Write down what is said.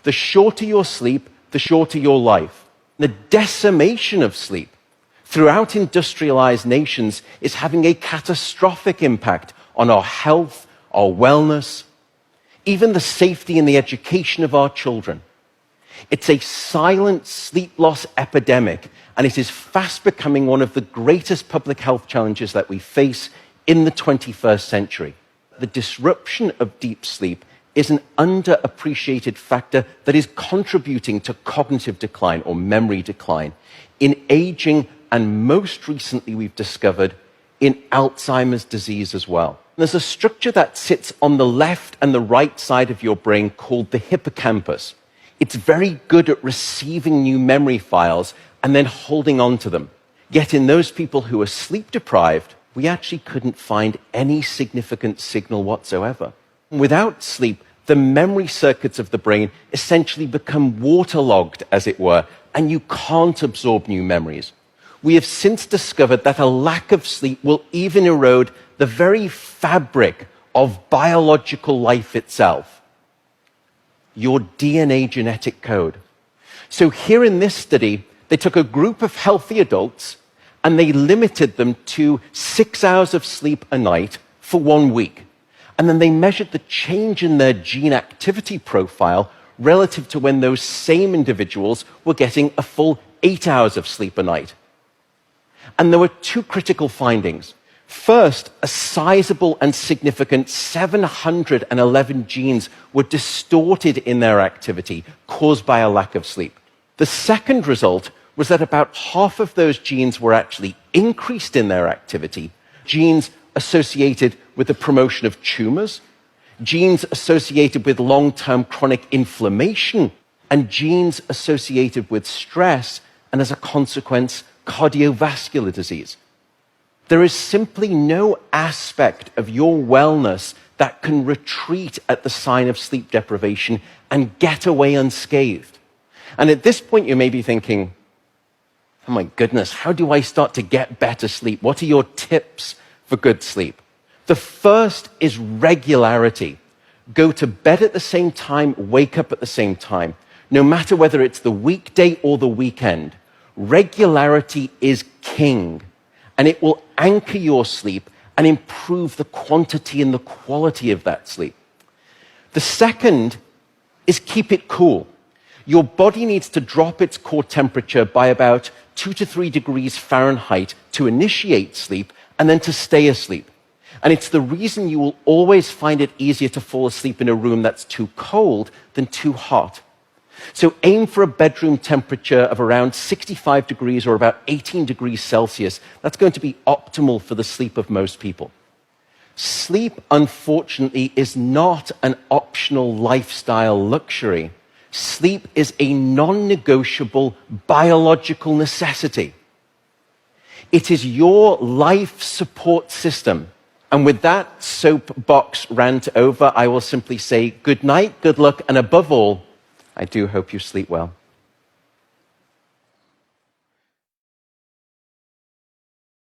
The shorter your sleep, the shorter your life. The decimation of sleep throughout industrialized nations is having a catastrophic impact on our health, our wellness, even the safety and the education of our children. It's a silent sleep loss epidemic, and it is fast becoming one of the greatest public health challenges that we face in the 21st century. The disruption of deep sleep is an underappreciated factor that is contributing to cognitive decline or memory decline in aging, and most recently we've discovered in Alzheimer's disease as well. There's a structure that sits on the left and the right side of your brain called the hippocampus. It's very good at receiving new memory files and then holding on to them. Yet in those people who are sleep deprived, we actually couldn't find any significant signal whatsoever. Without sleep, the memory circuits of the brain essentially become waterlogged, as it were, and you can't absorb new memories. We have since discovered that a lack of sleep will even erode the very fabric of biological life itself, your DNA genetic code. So here in this study, they took a group of healthy adults and they limited them to 6 hours of sleep a night for 1 week. And then they measured the change in their gene activity profile relative to when those same individuals were getting a full 8 hours of sleep a night. And there were two critical findings. First, a sizable and significant 711 genes were distorted in their activity, caused by a lack of sleep. The second result was that about half of those genes were actually increased in their activity, genes associated with the promotion of tumors, genes associated with long-term chronic inflammation, and genes associated with stress, and as a consequence, cardiovascular disease. There is simply no aspect of your wellness that can retreat at the sign of sleep deprivation and get away unscathed. And at this point, you may be thinking, oh my goodness, how do I start to get better sleep? What are your tips for good sleep? The first is regularity. Go to bed at the same time, wake up at the same time. No matter whether it's the weekday or the weekend, regularity is king, and it will anchor your sleep and improve the quantity and the quality of that sleep. The second is keep it cool. Your body needs to drop its core temperature by about 2 to 3 degrees Fahrenheit to initiate sleep and then to stay asleep. And it's the reason you will always find it easier to fall asleep in a room that's too cold than too hot. So aim for a bedroom temperature of around 65 degrees or about 18 degrees Celsius. That's going to be optimal for the sleep of most people. Sleep, unfortunately, is not an optional lifestyle luxury. Sleep is a non-negotiable biological necessity. It is your life support system. And with that soapbox rant over, I will simply say good night, good luck, and above all, I do hope you sleep well.